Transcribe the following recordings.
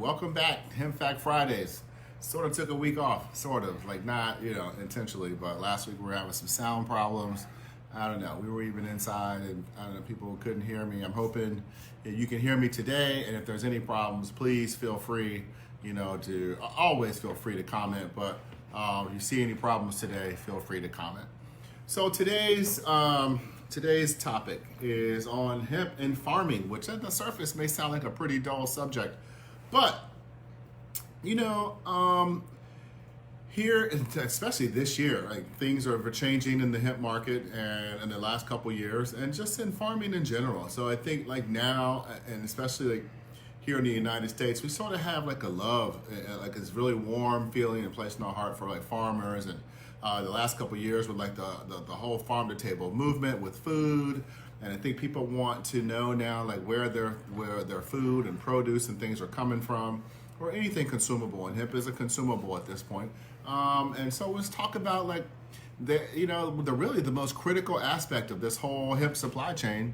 Welcome back, Hemp Fact Fridays. Sort of took a week off, sort of, like not, intentionally, but last week we were having some sound problems. I don't know, we were even inside and I don't know, people couldn't hear me. I'm hoping that you can hear me today, and if there's any problems, please feel free, to always feel free to comment, but if you see any problems today, feel free to comment. So today's topic is on hemp and farming, which at the surface may sound like a pretty dull subject, but here, especially this year, like things are changing in the hemp market and in the last couple years, and just in farming in general. So I think like now, and especially like here in the United States, we sort of have like a love, like this really warm feeling and place in our heart for like farmers. And the last couple years with like the whole farm to table movement with food. And I think people want to know now like where their food and produce and things are coming from, or anything consumable. And hemp is a consumable at this point. And so let's talk about like the most critical aspect of this whole hemp supply chain,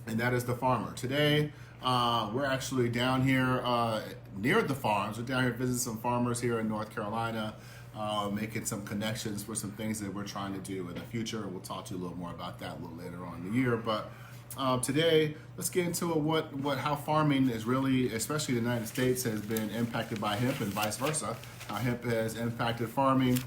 and that is the farmer. Today, we're actually down here near the farms. We're down here visiting some farmers here in North Carolina, making some connections for some things that we're trying to do in the future. We'll talk to you a little more about that a little later on in the year. But today, let's get into how farming is really, especially the United States, has been impacted by hemp and vice versa. How hemp has impacted farming.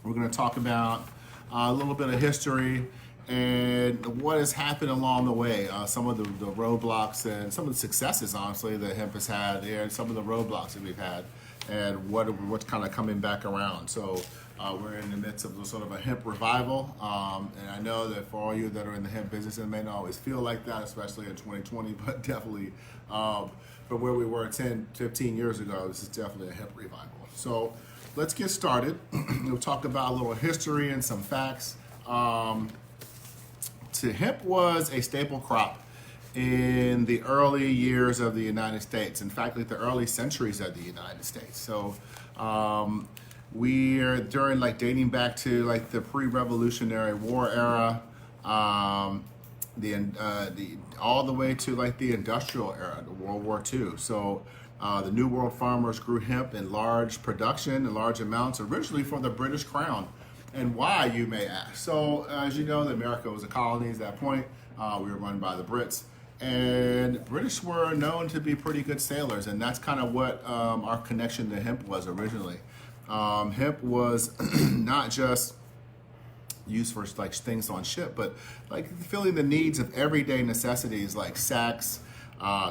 We're going to talk about a little bit of history and what has happened along the way. Some of the roadblocks and some of the successes, honestly, that hemp has had, and some of the roadblocks that we've had, and what's kind of coming back around. So we're in the midst of sort of a hemp revival, and I know that for all you that are in the hemp business, it may not always feel like that, especially in 2020, but definitely from where we were 10, 15 years ago, this is definitely a hemp revival. So let's get started. We'll talk about a little history and some facts. Hemp was a staple crop in the early years of the United States. In fact, like the early centuries of the United States. So we're during dating back to like the pre-Revolutionary War era, all the way to like the industrial era, the World War II. So the New World farmers grew hemp in large production, in large amounts, originally for the British Crown. And why, you may ask? So as you know, America was a colony at that point. We were run by the Brits. And British were known to be pretty good sailors, and that's kind of what our connection to hemp was originally. Hemp was not just used for like things on ship, but like filling the needs of everyday necessities like sacks,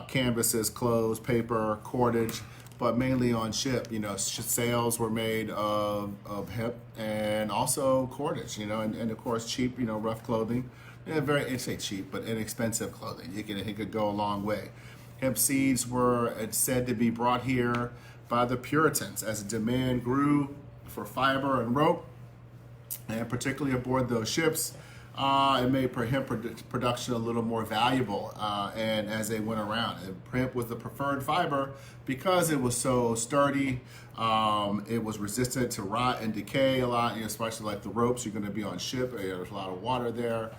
canvases, clothes, paper, cordage, but mainly on ship. Sails were made of hemp, and also cordage, and of course cheap, rough clothing. It's say cheap, but inexpensive clothing. It could go a long way. Hemp seeds were said to be brought here by the Puritans as demand grew for fiber and rope, and particularly aboard those ships. It made hemp production a little more valuable, and as they went around. And hemp was the preferred fiber because it was so sturdy. It was resistant to rot and decay a lot, especially like the ropes. You're going to be on ship. There's a lot of water there.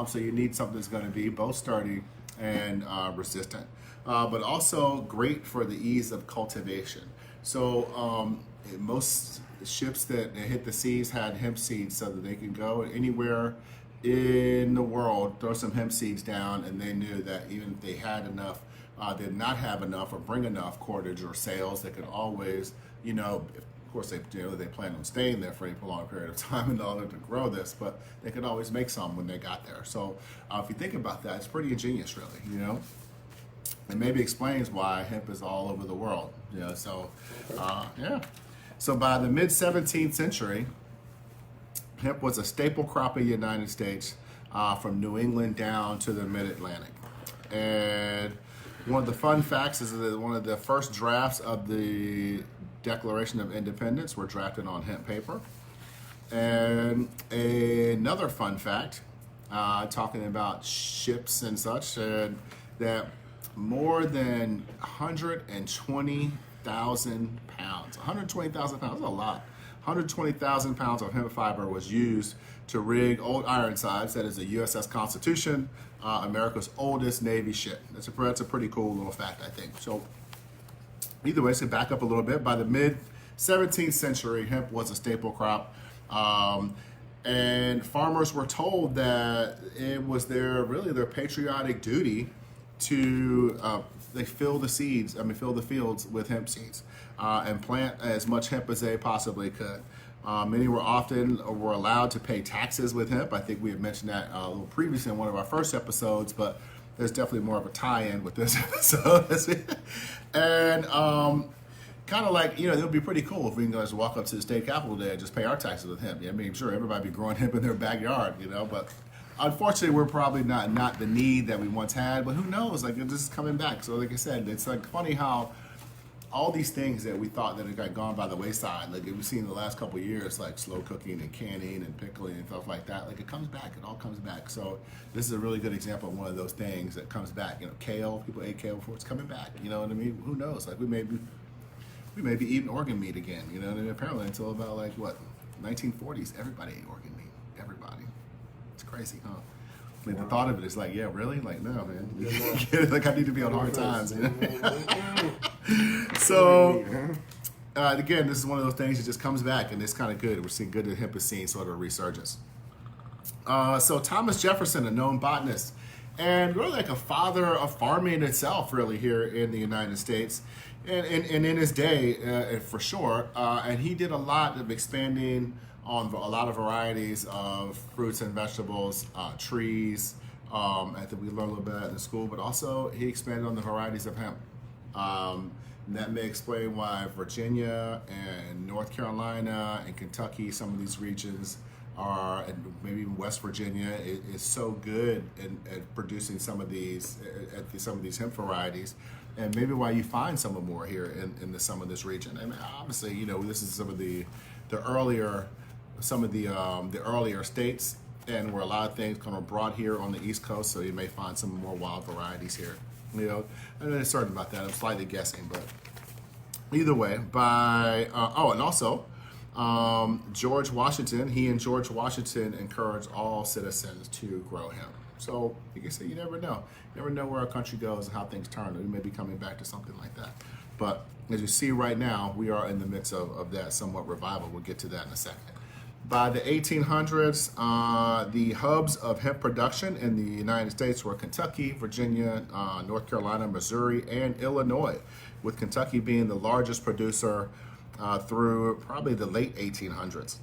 So you need something that's going to be both sturdy and resistant, but also great for the ease of cultivation. So most ships that hit the seas had hemp seeds so that they can go anywhere in the world, throw some hemp seeds down, and they knew that even if they had enough, did not have enough or bring enough cordage or sails, they could always, of course they planned on staying there for a prolonged period of time in order to grow this, but they could always make some when they got there. So if you think about that, it's pretty ingenious, really, It maybe explains why hemp is all over the world, So by the mid 17th century, hemp was a staple crop in the United States, from New England down to the mid-Atlantic. And one of the fun facts is that one of the first drafts of the Declaration of Independence were drafted on hemp paper. And another fun fact, talking about ships and such, that more than 120,000 pounds, 120,000 pounds, that's a lot. 120,000 pounds of hemp fiber was used to rig old Ironsides, that is the USS Constitution, America's oldest Navy ship. That's a pretty cool little fact, I think. So either way, to back up a little bit, by the mid 17th century, hemp was a staple crop. And farmers were told that it was their patriotic duty to they fill the fill the fields with hemp seeds and plant as much hemp as they possibly could. Many were allowed to pay taxes with hemp. I think we had mentioned that a little previously in one of our first episodes, but there's definitely more of a tie-in with this episode. And kind of like, it would be pretty cool if we can just walk up to the state capitol today and just pay our taxes with hemp. I mean, sure, everybody be growing hemp in their backyard, but unfortunately, we're probably not the need that we once had, but who knows? Like, it's just coming back. So like I said, it's like funny how all these things that we thought that had got gone by the wayside, like we've seen in the last couple of years, like slow cooking and canning and pickling and stuff like that, like it comes back, it all comes back. So this is a really good example of one of those things that comes back. Kale, people ate kale before, it's coming back. You know what I mean? Who knows? Like we may be eating organ meat again. You know what I mean? Apparently until about 1940s, everybody ate organ meat. Everybody. It's crazy, huh? I mean, the thought of it is like, yeah, really? Like, no, man. Like, I need to be on hard times. So, again, this is one of those things that just comes back, and it's kind of good. We're seeing good that hemp is seeing sort of a resurgence. So, Thomas Jefferson, a known botanist, and really like a father of farming itself, really, here in the United States, and in his day, for sure. And he did a lot of expanding on a lot of varieties of fruits and vegetables, trees. I think we learned a little bit in school, but also he expanded on the varieties of hemp. And that may explain why Virginia and North Carolina and Kentucky, some of these regions are, and maybe even West Virginia, is so good at producing some of these hemp varieties, and maybe why you find some of more here in some of this region. And obviously, this is some of the earlier states, and where a lot of things kind of brought here on the East Coast, so you may find some more wild varieties here. I'm not certain about that. I'm slightly guessing, but either way, and also George Washington. He and George Washington encouraged all citizens to grow hemp. So you can say you never know. You never know where our country goes and how things turn. We may be coming back to something like that. But as you see right now, we are in the midst of that somewhat revival. We'll get to that in a second. By the 1800s, the hubs of hemp production in the United States were Kentucky, Virginia, North Carolina, Missouri, and Illinois, with Kentucky being the largest producer through probably the late 1800s.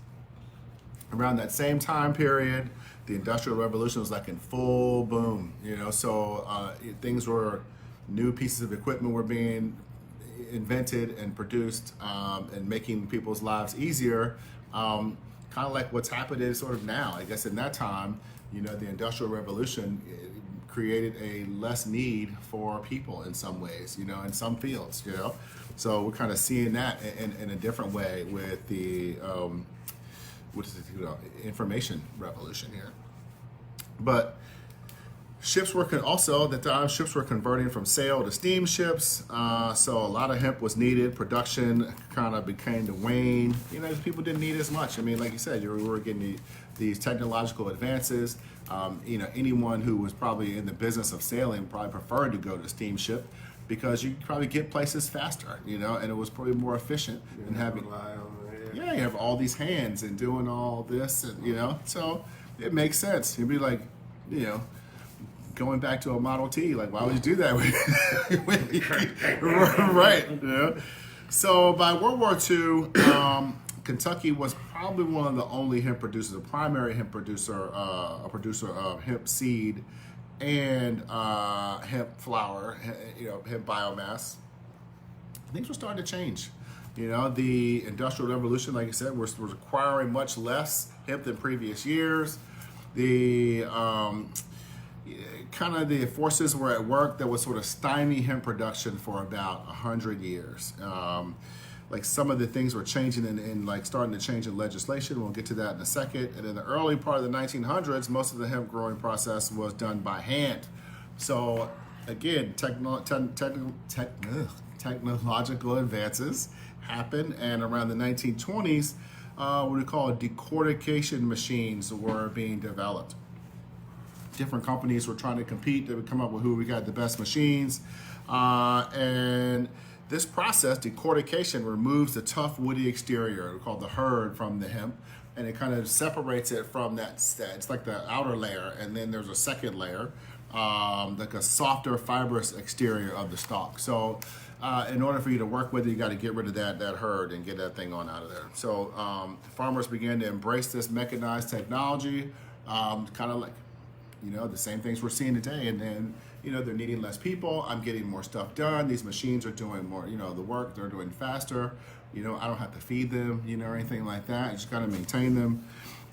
Around that same time period, the Industrial Revolution was like in full boom, so new pieces of equipment were being invented and produced and making people's lives easier. Kind of like what's happening sort of now. I guess in that time, the Industrial Revolution created a less need for people in some ways, in some fields, So we're kind of seeing that in a different way with the information revolution here. But ships were converting from sail to steamships, so a lot of hemp was needed. Production kind of became to wane. People didn't need as much. I mean, like you said, we were getting these technological advances. Anyone who was probably in the business of sailing probably preferred to go to steamship because you could probably get places faster, and it was probably more efficient than having. You have all these hands and doing all this, and so it makes sense. You'd be like, going back to a Model T, like why would you do that? Right. So by World War II, Kentucky was probably one of the only hemp producers, a primary hemp producer, a producer of hemp seed and hemp flour, hemp biomass. Things were starting to change. The Industrial Revolution, like I said, was requiring much less hemp than previous years. The the forces were at work that would sort of stymie hemp production for about 100 years. Like some of the things were changing and like starting to change in legislation. We'll get to that in a second. And in the early part of the 1900s, most of the hemp growing process was done by hand. So again, technological advances happened, and around the 1920s, what we call decortication machines were being developed. Different companies were trying to compete. They would come up with who we got the best machines, and This process, decortication, removes the tough woody exterior called the hurd from the hemp, and it kind of separates it from that. It's like the outer layer, and then there's a second layer, like a softer fibrous exterior of the stalk. So in order for you to work with it, you got to get rid of that hurd and get that thing on out of there. So farmers began to embrace this mechanized technology, kind of like, the same things we're seeing today. And then, they're needing less people. I'm getting more stuff done. These machines are doing more, the work. They're doing faster. I don't have to feed them, or anything like that. I just got to maintain them.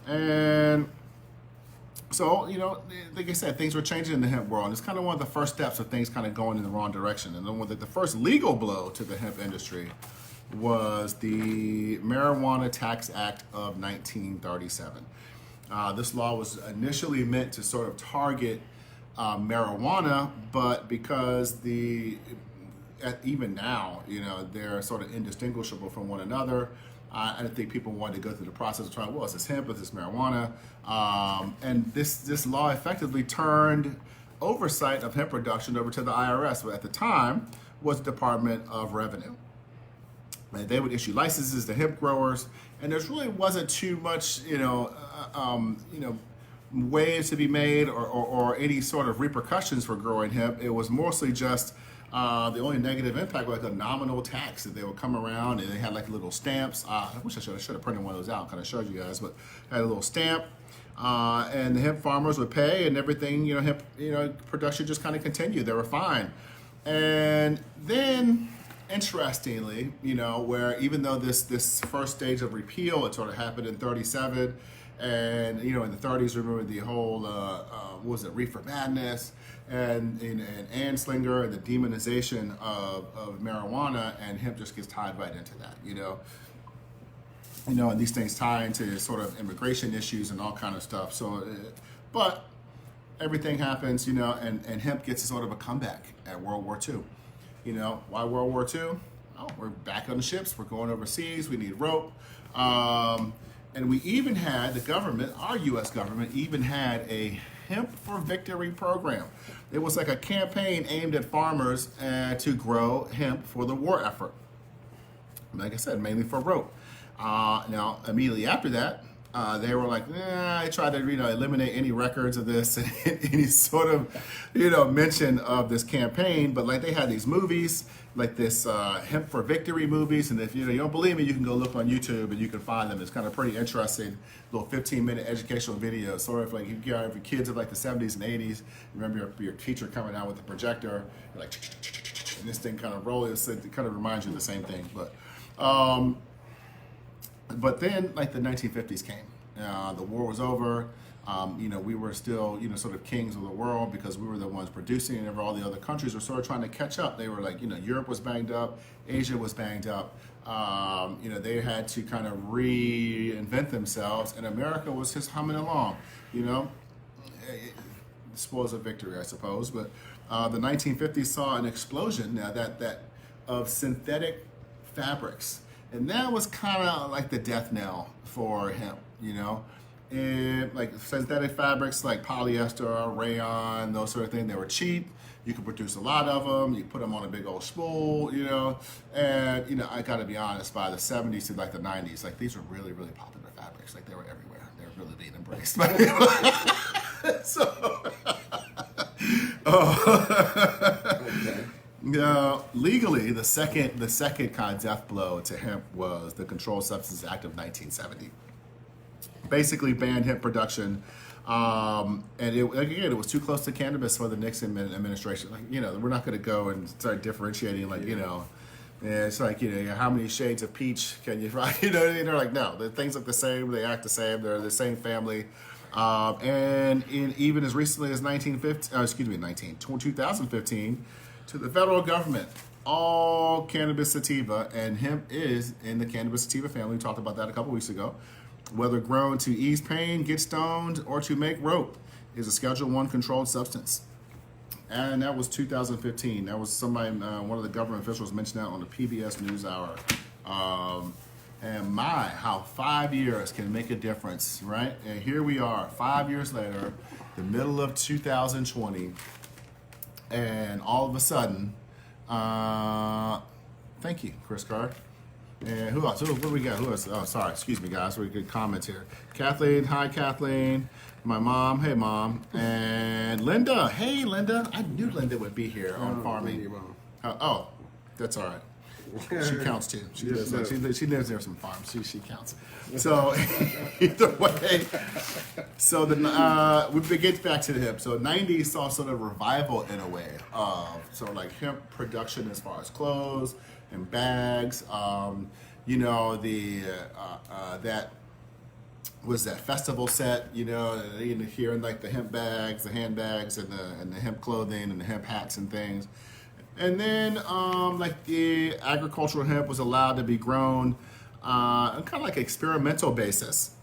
And so, like I said, things were changing in the hemp world. And it's kind of one of the first steps of things kind of going in the wrong direction. And then the first legal blow to the hemp industry was the Marijuana Tax Act of 1937. This law was initially meant to sort of target marijuana, but because even now, they're sort of indistinguishable from one another. I think people wanted to go through the process of trying, well, is this hemp, is this marijuana? And this law effectively turned oversight of hemp production over to the IRS, but at the time was the Department of Revenue. And they would issue licenses to hemp growers, and there really wasn't too much, waves to be made or any sort of repercussions for growing hemp. It was mostly just the only negative impact was like a nominal tax that they would come around, and they had like little stamps. I wish I should have printed one of those out, kind of showed you guys, but had a little stamp, and the hemp farmers would pay, and everything, hemp, production just kind of continued. They were fine, and then interestingly, where even though this first stage of repeal, it sort of happened in 37, and in the 30s, remember the whole what was it, reefer madness, and Anslinger, and the demonization of marijuana, and hemp just gets tied right into that, and these things tie into sort of immigration issues and all kind of stuff. So, but everything happens, and hemp gets sort of a comeback at World War II. Why World War II? Oh, we're back on the ships. We're going overseas. We need rope. And we even had the government, our U.S. government, even had a Hemp for Victory program. It was like a campaign aimed at farmers to grow hemp for the war effort. Like I said, mainly for rope. Now, immediately after that, they were like, they tried to, eliminate any records of this, any sort of, mention of this campaign. But like they had these movies, like this Hemp for Victory movies. And if you don't believe me, you can go look on YouTube and you can find them. It's kind of pretty interesting, little 15-minute educational videos. Sort of like if your kids of like the 70s and 80s, remember your teacher coming out with the projector, like, and this thing kind of rolls. It kind of reminds you of the same thing. But then, like the 1950s came, the war was over. We were still, sort of kings of the world because we were the ones producing, and all the other countries were sort of trying to catch up. They were like, Europe was banged up, Asia was banged up. They had to kind of reinvent themselves, and America was just humming along. Spoils of victory, I suppose. But the 1950s saw an explosion now that of synthetic fabrics. And that was kind of like the death knell for hemp, And like synthetic fabrics like polyester, rayon, those sort of things, they were cheap. You could produce a lot of them. You put them on a big old spool, And, I got to be honest, by the 70s to like the 90s, like these were really, really popular fabrics. Like they were everywhere. They were really being embraced by people. Okay. Legally, the second kind of death blow to hemp was the Controlled Substances Act of 1970. Basically banned hemp production, and it was too close to cannabis for the Nixon administration. Like, we're not going to go and start differentiating, like, it's like, how many shades of peach can you find? They're like, no, the things look the same, they act the same, they're the same family. And even as recently as 2015, to the federal government, all cannabis sativa, and hemp is in the cannabis sativa family. We talked about that a couple weeks ago. Whether grown to ease pain, get stoned, or to make rope, is a Schedule I controlled substance. And that was 2015. That was somebody, one of the government officials mentioned that on the PBS NewsHour. And how 5 years can make a difference, right? And here we are, 5 years later, the middle of 2020, and all of a sudden, Thank you, Chris Carr. And who else? What do we got? Who else? Oh, sorry. Excuse me, guys. We good comments here. Kathleen. Hi, Kathleen. My mom. Hey, Mom. And Linda. Hey, Linda. I knew Linda would be here on farming. Oh, that's all right. She counts too. She does. She lives near some farms. She counts. So either way, so we get back to the hemp. So '90s saw sort of revival in a way of like hemp production as far as clothes and bags. You know that was that festival set. You know, here in like the hemp bags, the handbags, and the hemp clothing and the hemp hats and things. And then, like the agricultural hemp was allowed to be grown on kind of like experimental basis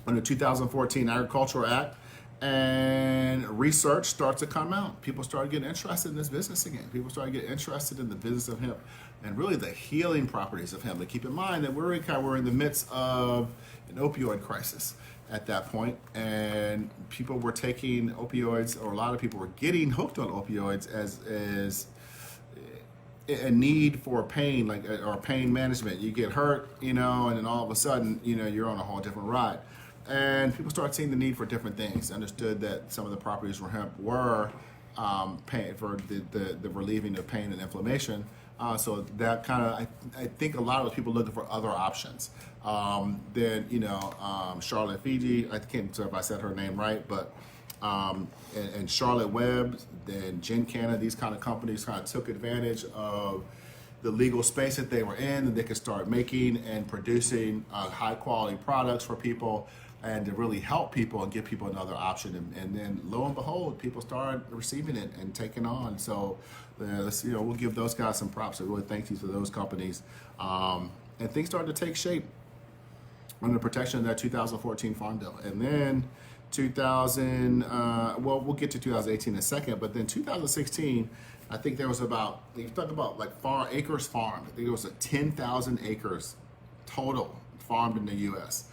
under 2014 Agricultural Act, and research starts to come out. People started getting interested in this business again. People started getting interested in the business of hemp and really the healing properties of hemp. But keep in mind that we're in the midst of an opioid crisis at that point, and people were taking opioids, or a lot of people were getting hooked on opioids as a need for pain, like or pain management. You get hurt, and then all of a sudden, you're on a whole different ride. And people started seeing the need for different things. Understood that some of the properties for hemp were pain for the relieving of pain and inflammation. So that kind of, I think a lot of people looking for other options. Then, Charlotte Fiji, I can't remember if I said her name right, but, and Charlotte Webb, then Gincana, these kind of companies kind of took advantage of the legal space that they were in, and they could start making and producing high quality products for people and to really help people and give people another option. And then lo and behold, people started receiving it and taking on. So we'll give those guys some props. So really thank you to those companies. And things started to take shape under protection of that 2014 Farm Bill. And then 2000, we'll get to 2018 in a second, but then 2016, I think there was about, you talk about like acres farmed, I think it was 10,000 acres total farmed in the U.S.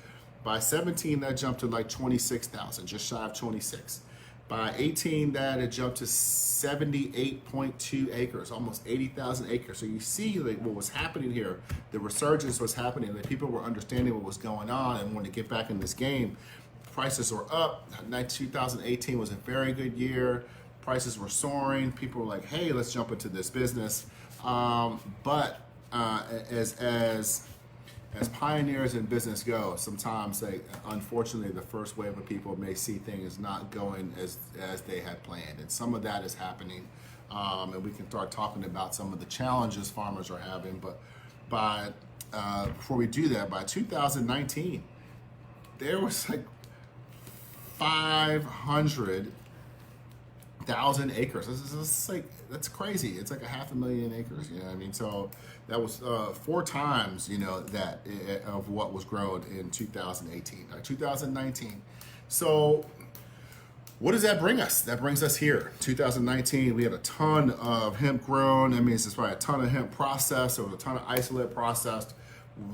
By 17, that jumped to like 26,000, just shy of 26. By 18, that had jumped to 78.2 acres, almost 80,000 acres. So you see like what was happening here, the resurgence was happening, that people were understanding what was going on and wanted to get back in this game. Prices were up. 2018 was a very good year. Prices were soaring. People were like, hey, let's jump into this business. But as pioneers in business go, sometimes unfortunately the first wave of people may see things not going as they had planned, and some of that is happening, and we can start talking about some of the challenges farmers are having. But before we do that, by 2019 there was like 500,000 acres. That's crazy. It's like 500,000 acres. You know what I mean? So that was 4 times, that of what was grown in 2018, 2019. So what does that bring us? That brings us here. 2019, we had a ton of hemp grown. That means there's probably a ton of hemp processed. There was a ton of isolate processed.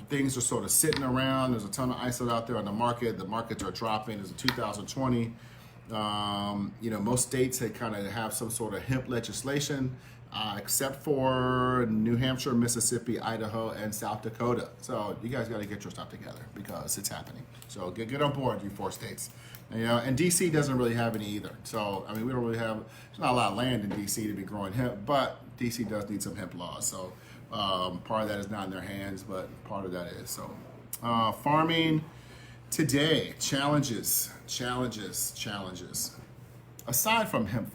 Things are sort of sitting around. There's a ton of isolate out there on the market. The markets are dropping. It's 2020. Most states kind of have some sort of hemp legislation, except for New Hampshire, Mississippi, Idaho, and South Dakota. So you guys got to get your stuff together because it's happening. So get on board, you 4 states. And DC doesn't really have any either. So, we don't really have, there's not a lot of land in DC to be growing hemp, but DC does need some hemp laws. So part of that is not in their hands, but part of that is. So farming today, challenges. Aside from hemp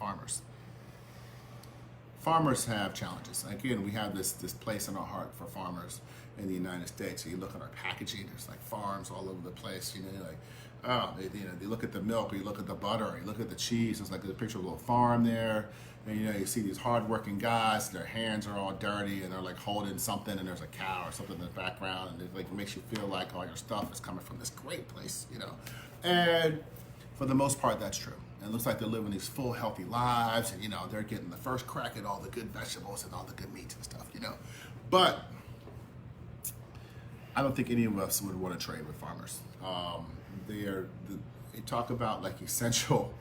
farmers have challenges. Again, we have this place in our heart for farmers in the United States. So you look at our packaging, there's like farms all over the place. They look at the milk, or you look at the butter, or you look at the cheese. It's like a picture of a little farm there. And you see these hardworking guys, their hands are all dirty, and they're like holding something, and there's a cow or something in the background, and it makes you feel like all your stuff is coming from this great place, And for the most part, that's true. And it looks like they're living these full, healthy lives, and they're getting the first crack at all the good vegetables and all the good meats and stuff, But I don't think any of us would want to trade with farmers. They talk about like essential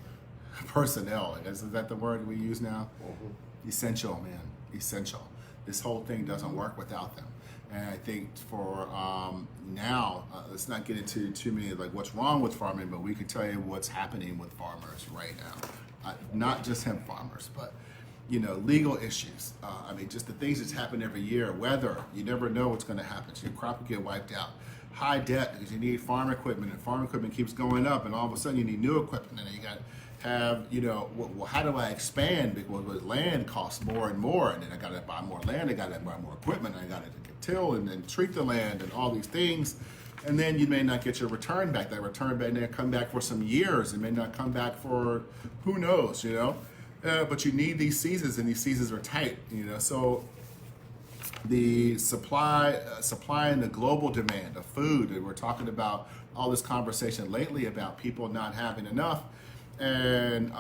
personnel. Is that the word we use now? Mm-hmm. Essential, man. Essential. this whole thing doesn't work without them. And I think for now, let's not get into too many like what's wrong with farming, but we can tell you what's happening with farmers right now. Not just hemp farmers, but legal issues. I mean, just the things that's happen every year. Weather, you never know what's going to happen. So your crop will get wiped out. High debt because you need farm equipment, and farm equipment keeps going up, and all of a sudden you need new equipment, and you got to have, well, how do I expand? Because land costs more and more, and then I got to buy more land, I got to buy more equipment, I got to till and then treat the land and all these things, and then you may not get your return back. That return back may come back for some years. It may not come back for who knows, but you need these seasons, and these seasons are tight, so the supply and the global demand of food, and we're talking about all this conversation lately about people not having enough, and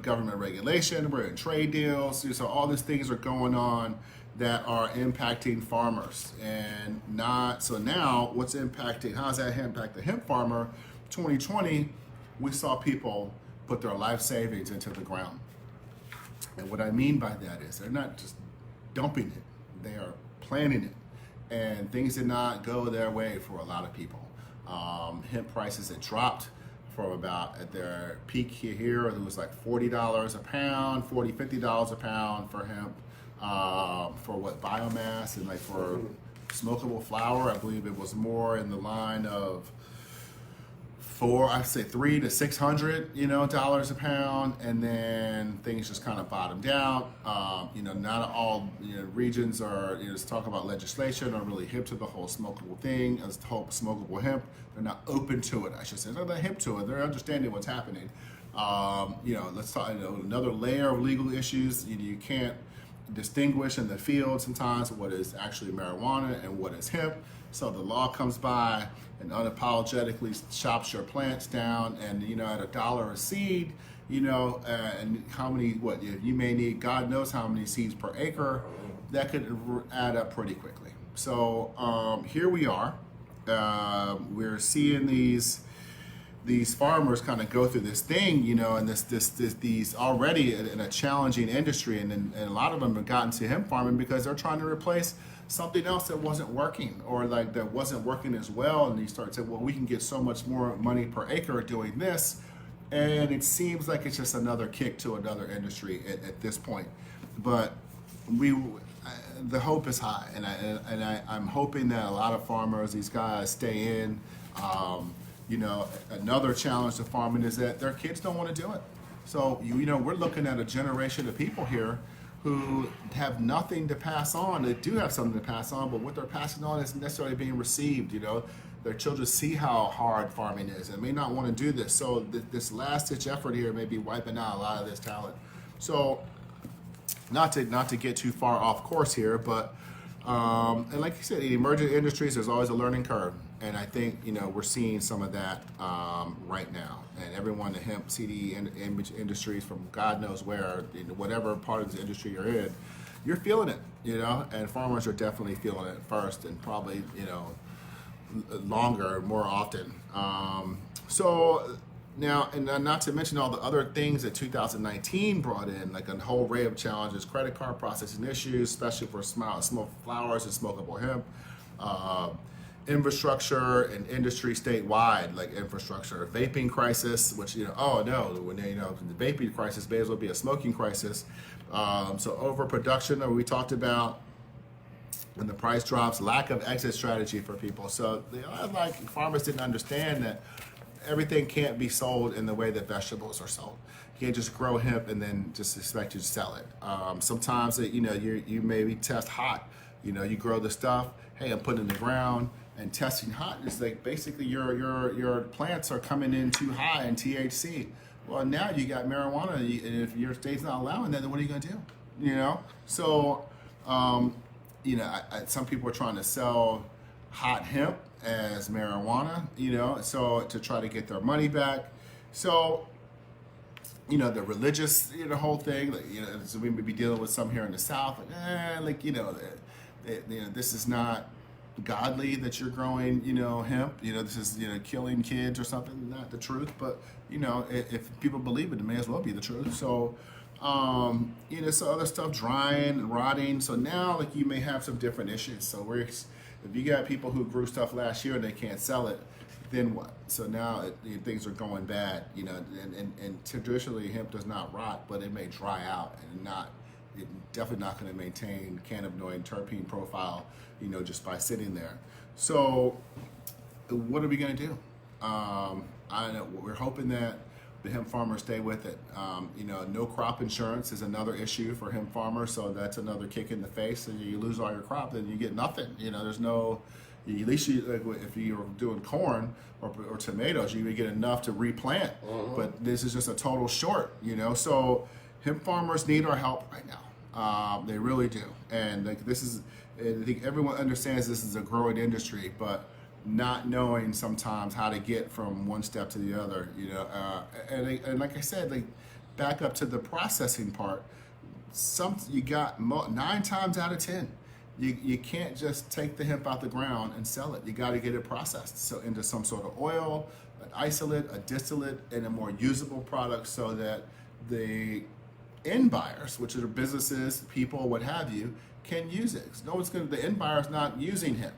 government regulation, we're in trade deals, so all these things are going on that are impacting farmers, and not so now what's impacting, how does that impact the hemp farmer? 2020, we saw people put their life savings into the ground, and what I mean by that is they're not just dumping it, they are planning it, and things did not go their way for a lot of people. Hemp prices had dropped from about at their peak here, it was like $40 a pound, $50 a pound for hemp, for what, biomass, and like for smokable flower, I believe it was more in the line of $300 to $600, dollars a pound, and then things just kind of bottomed out. Not all regions are, let's talk about legislation, are really hip to the whole smokable thing, as the whole smokable hemp. They're not open to it, I should say. They're not hip to it. They're understanding what's happening. Let's talk. Another layer of legal issues. You can't distinguish in the field sometimes what is actually marijuana and what is hemp. So the law comes by and unapologetically chops your plants down, and at $1 a seed, and how many, you may need, God knows how many seeds per acre, that could add up pretty quickly. So here we are. We're seeing these farmers kind of go through this thing, and these already in a challenging industry, and a lot of them have gotten to hemp farming because they're trying to replace something else that wasn't working, or like that wasn't working as well, and you start saying, well, we can get so much more money per acre doing this, and it seems like it's just another kick to another industry at this point. But the hope is high, and I'm hoping that a lot of farmers, these guys, stay in. Another challenge to farming is that their kids don't want to do it. So we're looking at a generation of people here who have nothing to pass on. They do have something to pass on, but what they're passing on isn't necessarily being received. Their children see how hard farming is and may not want to do this. So this last-ditch effort here may be wiping out a lot of this talent. So not to get too far off course here, but and like you said, in emerging industries, there's always a learning curve, and I think we're seeing some of that right now. And everyone, the hemp, CBD, and image industries from God knows where, whatever part of the industry you're in, you're feeling it, and farmers are definitely feeling it first, and probably longer, more often. So now, and not to mention all the other things that 2019 brought in, like a whole array of challenges, credit card processing issues, especially for smoked flowers and smokable hemp, infrastructure and industry statewide, like infrastructure, vaping crisis, which, oh no, when the vaping crisis may as well be a smoking crisis. So overproduction that we talked about, and the price drops, lack of exit strategy for people. So like farmers didn't understand that everything can't be sold in the way that vegetables are sold. You can't just grow hemp and then just expect you to sell it. Sometimes you maybe test hot. You grow the stuff. Hey, I'm putting it in the ground, and testing hot is like basically your plants are coming in too high in THC. Well, now you got marijuana, and if your state's not allowing that, then what are you going to do? So some people are trying to sell hot hemp as marijuana, so to try to get their money back. So, the religious, the whole thing, like, so we may be dealing with some here in the South, this is not godly that you're growing, hemp, this is, killing kids or something, not the truth, but, if people believe it, it may as well be the truth. So, So other stuff drying and rotting. So now, like, you may have some different issues. So if you got people who grew stuff last year and they can't sell it, then what? So now things are going bad, and traditionally hemp does not rot, but it may dry out and it definitely not going to maintain cannabinoid terpene profile, just by sitting there. So what are we going to do? I know we're hoping that the hemp farmers stay with it. No crop insurance is another issue for hemp farmers, so that's another kick in the face. And you lose all your crop, then you get nothing. There's no. At least if you're doing corn or tomatoes, you would get enough to replant. But this is just a total short. So hemp farmers need our help right now. They really do. And I think everyone understands this is a growing industry, but not knowing sometimes how to get from one step to the other, and like I said, like, back up to the processing part, you got 9 times out of 10, you can't just take the hemp out the ground and sell it. You got to get it processed, so into some sort of oil, an isolate, a distillate, and a more usable product, so that the end buyers, which are businesses, people, what have you, can use it. The end buyer's not using hemp.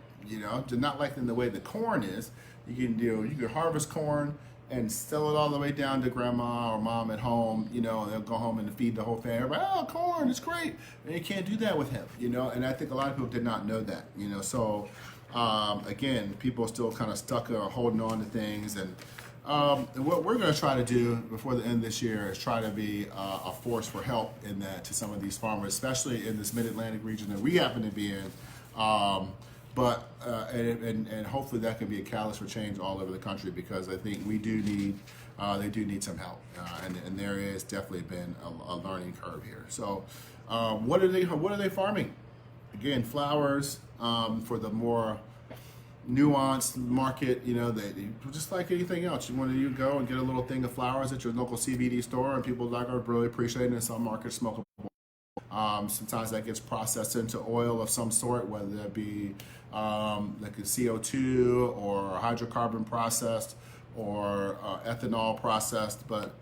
Not like in the way the corn is. You can harvest corn and sell it all the way down to grandma or mom at home. They'll go home and feed the whole family. Oh, corn, it's great. And you can't do that with hemp. And I think a lot of people did not know that. So again, people are still kind of stuck holding on to things. And what we're going to try to do before the end of this year is try to be a force for help in that to some of these farmers, especially in this Mid-Atlantic region that we happen to be in. And hopefully that can be a catalyst for change all over the country, because I think they do need some help, and there has definitely been a learning curve here. So, what are they farming? Again, flowers for the more nuanced market. They just like anything else. You go and get a little thing of flowers at your local CBD store, and people are really appreciating it. In some markets, smokable. Sometimes that gets processed into oil of some sort, whether that be like a CO2 or hydrocarbon processed or ethanol processed. But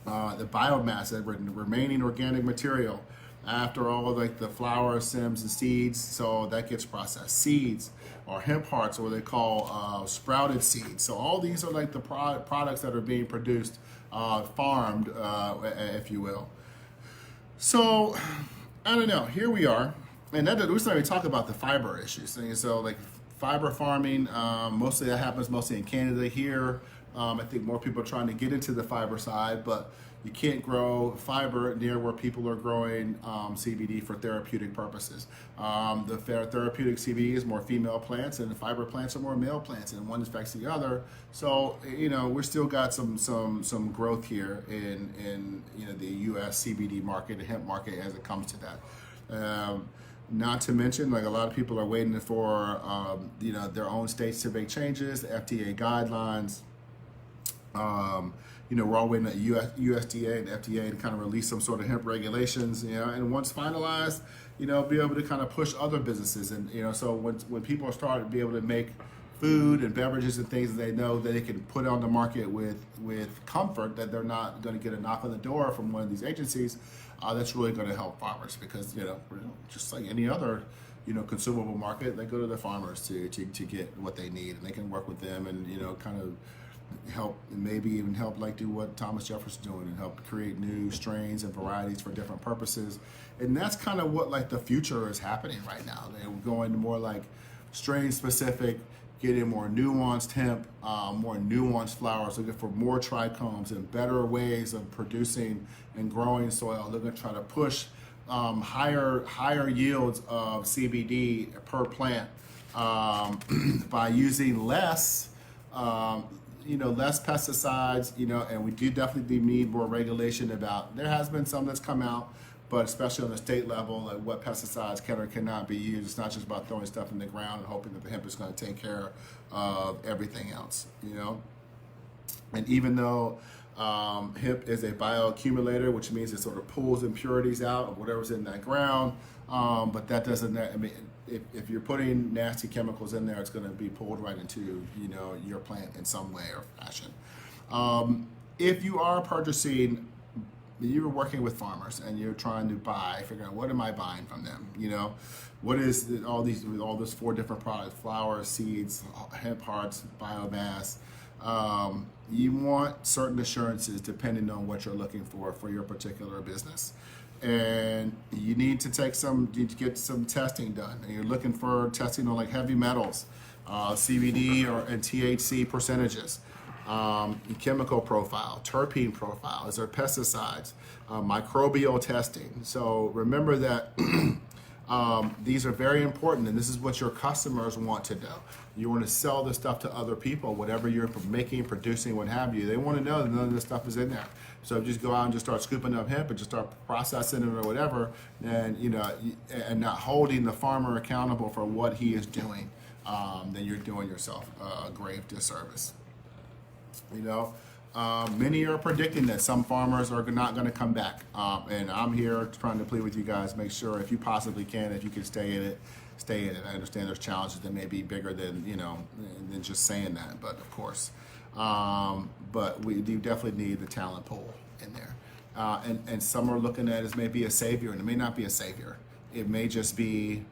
the biomass, that remaining organic material after all of like the flower stems and seeds, so that gets processed. Seeds or hemp hearts, or what they call sprouted seeds. So all these are like the products that are being produced, farmed, if you will. So, I don't know, here we are, and we're starting to talk about the fiber issues. So, like, fiber farming, mostly that happens mostly in Canada. Here, I think more people are trying to get into the fiber side, but you can't grow fiber near where people are growing CBD for therapeutic purposes. The therapeutic CBD is more female plants, and the fiber plants are more male plants, and one affects the other. So we're still got some growth here in the U.S. CBD market, the hemp market, as it comes to that. Not to mention, like, a lot of people are waiting for their own states to make changes, the FDA guidelines. We're all waiting at USDA and FDA to kind of release some sort of hemp regulations, and once finalized, be able to kind of push other businesses. And, so when people start to be able to make food and beverages and things that they know that they can put on the market with comfort, that they're not going to get a knock on the door from one of these agencies, that's really going to help farmers, because, just like any other, consumable market, they go to the farmers to get what they need, and they can work with them and, kind of help, maybe even help, like, do what Thomas Jefferson's doing and help create new strains and varieties for different purposes. And that's kind of what, like, the future is happening right now. They're going to more like strain specific, getting more nuanced hemp, more nuanced flowers, looking for more trichomes and better ways of producing and growing soil. They're going to try to push higher yields of CBD per plant by using less pesticides, and we do definitely need more regulation about. There has been some that's come out, but especially on the state level, like what pesticides can or cannot be used. It's not just about throwing stuff in the ground and hoping that the hemp is going to take care of everything else, And even though hemp is a bioaccumulator, which means it sort of pulls impurities out of whatever's in that ground, but that doesn't, if you're putting nasty chemicals in there, it's going to be pulled right into your plant in some way or fashion. If you are purchasing you're working with farmers and you're trying to figure out what am I buying from them? What is all those 4 different products: flowers, seeds, hemp hearts, biomass. You want certain assurances depending on what you're looking for your particular business. And you need to get some testing done. And you're looking for testing on like heavy metals, CBD and THC percentages, chemical profile, terpene profile, is there pesticides, microbial testing. So remember that these are very important, and this is what your customers want to know. You want to sell this stuff to other people, whatever you're making, producing, what have you. They want to know that none of this stuff is in there. So just go out and just start scooping up hemp and just start processing it or whatever, and and not holding the farmer accountable for what he is doing, then you're doing yourself a grave disservice. Many are predicting that some farmers are not going to come back, and I'm here trying to plead with you guys. Make sure, if you possibly can, if you can stay in it, stay in it. I understand there's challenges that may be bigger than than just saying that, but of course, but we do definitely need the talent pool in there, and some are looking at it as maybe a savior, and it may not be a savior. It may just be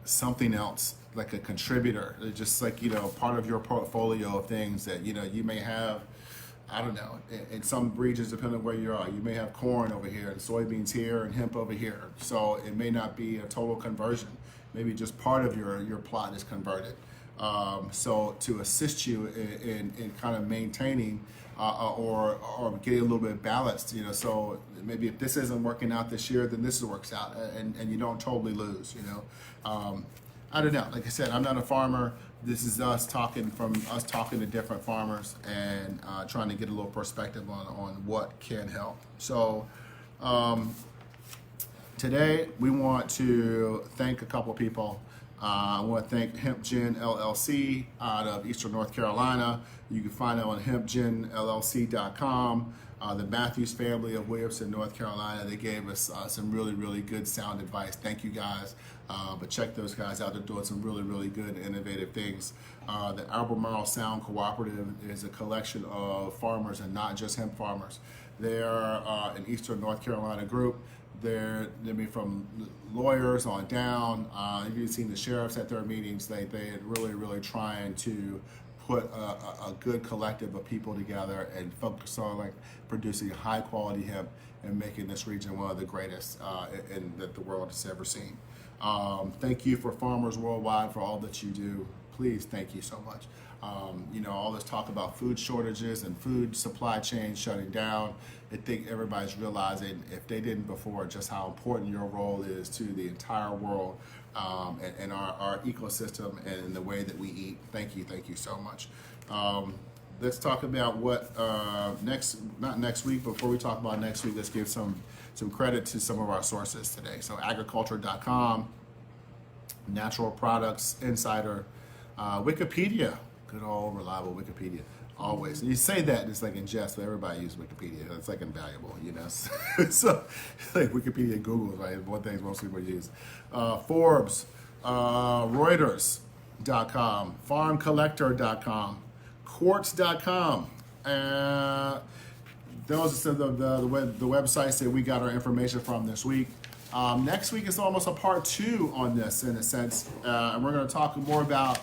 something else, like a contributor, just like part of your portfolio of things that you may have. I don't know, in some regions, depending on where you are, you may have corn over here and soybeans here and hemp over here. So it may not be a total conversion. Maybe just part of your plot is converted. So to assist you in kind of maintaining or getting a little bit balanced, so maybe if this isn't working out this year, then this works out, and you don't totally lose. I don't know. Like I said, I'm not a farmer. This is us talking to different farmers and trying to get a little perspective on what can help. So today we want to thank a couple people. I want to thank Hemp Gen LLC out of Eastern North Carolina. You can find it on hempgenllc.com. The Matthews family of Williamson, North Carolina, they gave us some really, really good sound advice. Thank you guys. But check those guys out. They're doing some really, really good, innovative things. The Albemarle Sound Cooperative is a collection of farmers and not just hemp farmers. They're an Eastern North Carolina group. They're from lawyers on down. You've seen the sheriffs at their meetings. They're really, really trying to put a good collective of people together and focus on producing high quality hemp and making this region one of the greatest that the world has ever seen. Thank you for Farmers Worldwide for all that you do. Please, thank you so much. All this talk about food shortages and food supply chains shutting down, I think everybody's realizing, if they didn't before, just how important your role is to the entire world and our ecosystem and the way that we eat. Thank you so much. Let's talk about what not next week. Before we talk about next week, let's give some credit to some of our sources today. So agriculture.com, Natural Products Insider, Wikipedia, good old reliable Wikipedia, always. And you say that, it's like in jest, but everybody uses Wikipedia. It's like invaluable, So like Wikipedia and Google, right? One thing most people use. Forbes, Reuters.com, FarmCollector.com, Quartz.com. Those are some of the websites that we got our information from this week. Next week is almost a part 2 on this, in a sense, and we're going to talk more about,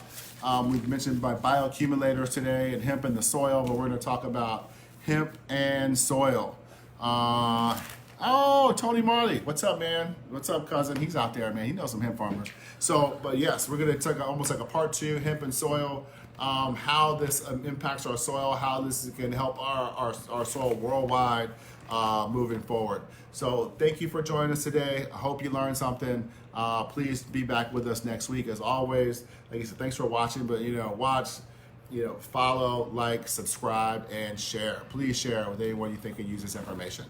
we've mentioned by bioaccumulators today and hemp in the soil, but we're going to talk about hemp and soil. Tony Marley, what's up, man? What's up, cousin? He's out there, man. He knows some hemp farmers. So, but yes, we're going to take almost like a part 2, hemp and soil, how this impacts our soil, how this can help our soil worldwide moving forward. So thank you for joining us today. I hope you learned something. Please be back with us next week. As always, like I said, thanks for watching, but watch, follow, like, subscribe, and share. Please share with anyone you think can use this information.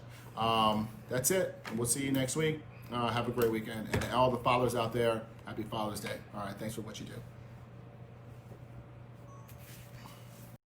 That's it. We'll see you next week. Have a great weekend. And all the fathers out there, happy Father's Day. All right, thanks for what you do.